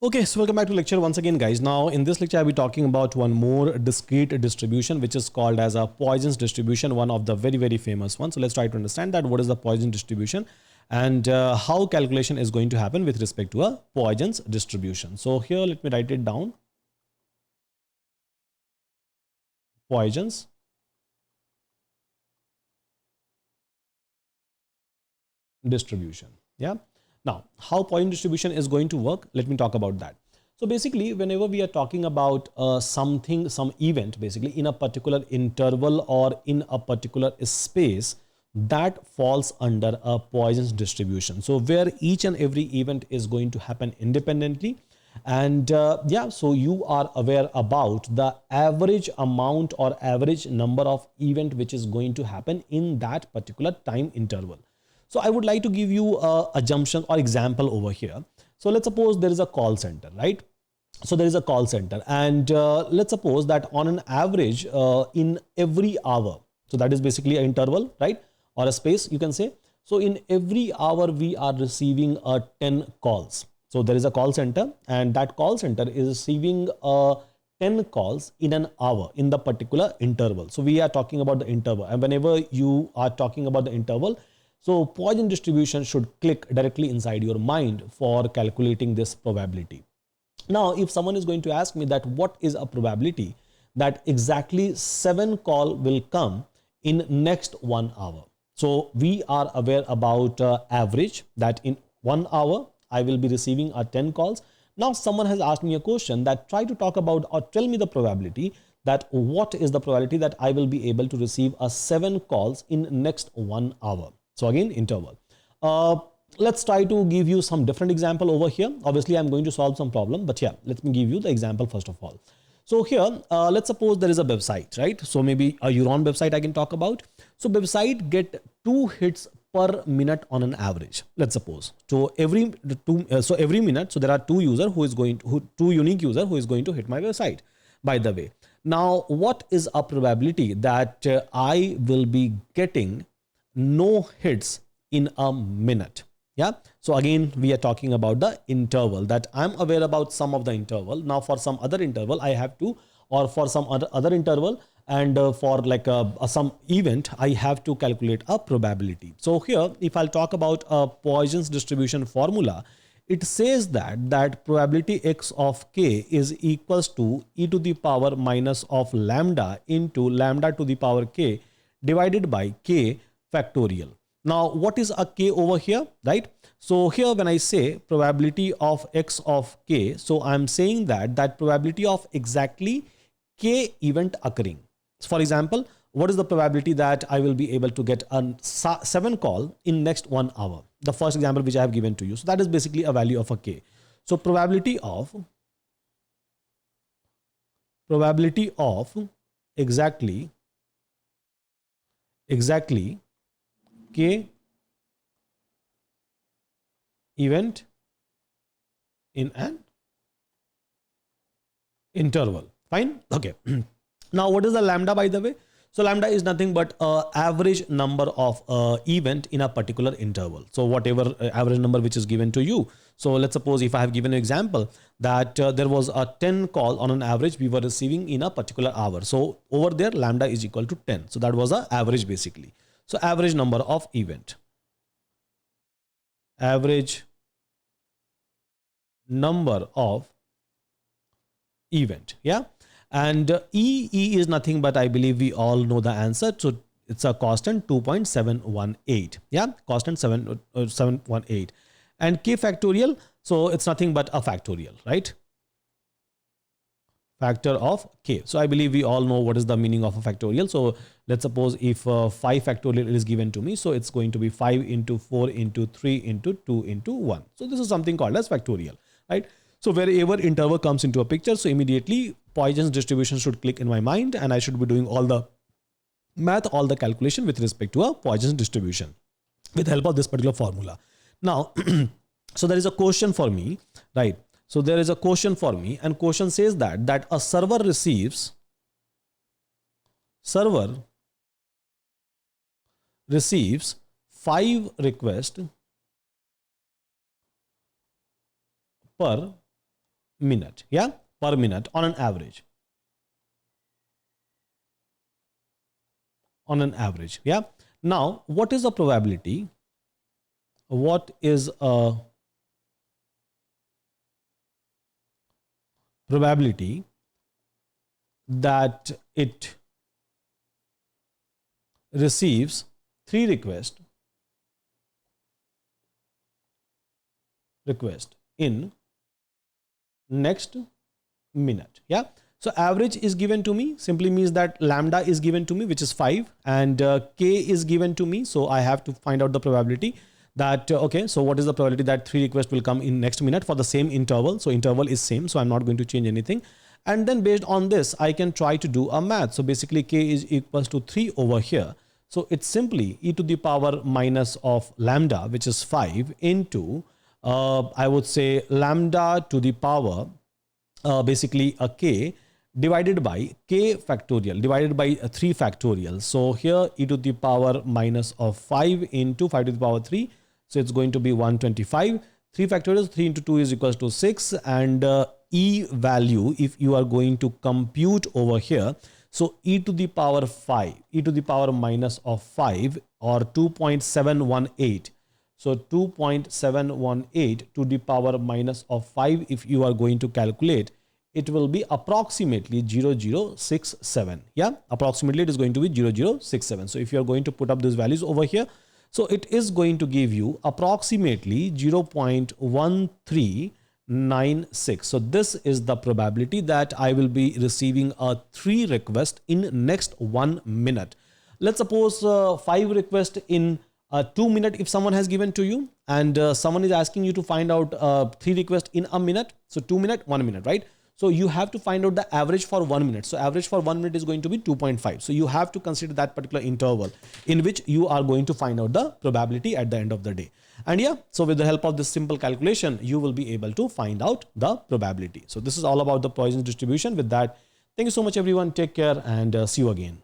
Okay, so welcome back to lecture once again, guys. Now, in this lecture, I'll be talking about one more discrete distribution, which is called as a Poisson's distribution, one of the very famous ones. So let's try to understand that what is the Poisson distribution and how calculation is going to happen with respect to a Poisson's distribution. So here, let me write it down. Poisson's distribution. Yeah. Now, how Poisson distribution is going to work, let me talk about that. So basically, whenever we are talking about some event, basically in a particular interval or in a particular space, that falls under a Poisson's distribution. So where each and every event is going to happen independently. And yeah, so you are aware about the average amount or average number of event which is going to happen in that particular time interval. So I would like to give you a assumption or example over here. So let's suppose there is a call center, right? So there is a call center, and let's suppose that on an average in every hour, so that is basically an interval, right? Or a space, you can say. So in every hour, we are receiving 10 calls. So there is a call center, and that call center is receiving 10 calls in an hour in the particular interval. So we are talking about the interval, and whenever you are talking about the interval, so Poisson distribution should click directly inside your mind for calculating this probability. Now, if someone is going to ask me that what is a probability that exactly 7 call will come in next 1 hour. So we are aware about average that in 1 hour, I will be receiving 10 calls. Now, someone has asked me a question that try to talk about or tell me the probability that what is the probability that I will be able to receive 7 calls in next 1 hour. So again, interval. Let's try to give you some different example over here. Obviously, I'm going to solve some problem, but yeah, let me give you the example first of all. So here, let's suppose there is a website, right? So maybe a Euron website I can talk about. So website get 2 hits per minute on an average. Let's suppose. So every minute, so there are 2 unique user who is going to hit my website. By the way, now what is a probability that I will be getting no hits in a minute? Yeah. So again, we are talking about the interval that I'm aware about some of the interval. Now for some other interval, I have to, or for some other interval, and for like some event, I have to calculate a probability. So here, if I'll talk about a Poisson's distribution formula, it says that probability x of k is equals to e to the power minus of lambda into lambda to the power k divided by k factorial. Now, what is a k over here, right? So here when I say probability of x of k, so I'm saying that probability of exactly k event occurring. So for example, what is the probability that I will be able to get a 7 call in next 1 hour? The first example which I have given to you. So that is basically a value of a k. So probability of exactly k event in an interval. Fine. Okay. Now, what is the lambda, by the way? So lambda is nothing but average number of event in a particular interval. So whatever average number which is given to you. So let's suppose if I have given an example that there was a 10 call on an average we were receiving in a particular hour. So over there, lambda is equal to 10. So that was the average basically. So average number of event. Average number of event. Yeah. And E is nothing but I believe we all know the answer. So it's a constant 2.718. Yeah. Constant 718. And k factorial. So it's nothing but a factorial, right? Factor of k. So I believe we all know what is the meaning of a factorial. So let's suppose if 5 factorial is given to me, so it's going to be 5 into 4 into 3 into 2 into 1. So this is something called as factorial, right? So wherever interval comes into a picture, so immediately Poisson's distribution should click in my mind and I should be doing all the math, all the calculation with respect to a Poisson's distribution with the help of this particular formula. Now, so there is a question for me, right? So there is a question for me, and question says that a server receives 5 requests per minute, yeah, per minute on an average. On an average, yeah. Now, what is the probability? What is a probability that it receives 3 requests in next minute, yeah. So average is given to me, simply means that lambda is given to me, which is 5, and k is given to me, so I have to find out the probability that okay, so what is the probability that 3 requests will come in next minute for the same interval. So interval is same, so I'm not going to change anything, and then based on this I can try to do a math. So basically k is equals to 3 over here, so it's simply e to the power minus of lambda, which is 5, into I would say lambda to the power basically a k divided by k factorial divided by 3 factorial. So here e to the power minus of 5 into 5 to the power 3. So it's going to be 125. 3 factorial, 3 into 2 is equals to 6. And e value, if you are going to compute over here, so e to the power 5, e to the power minus of 5, or 2.718. So 2.718 to the power minus of 5, if you are going to calculate, it will be approximately 0067. Yeah, approximately it is going to be 0067. So if you are going to put up these values over here, so it is going to give you approximately 0.1396. So this is the probability that I will be receiving a 3 request in next 1 minute. Let's suppose 5 requests in 2 minutes if someone has given to you, and someone is asking you to find out 3 requests in a minute. So 2 minutes, 1 minute, right? So you have to find out the average for 1 minute. So average for 1 minute is going to be 2.5. So you have to consider that particular interval in which you are going to find out the probability at the end of the day. And yeah, so with the help of this simple calculation, you will be able to find out the probability. So this is all about the Poisson distribution. With that, thank you so much everyone. Take care and see you again.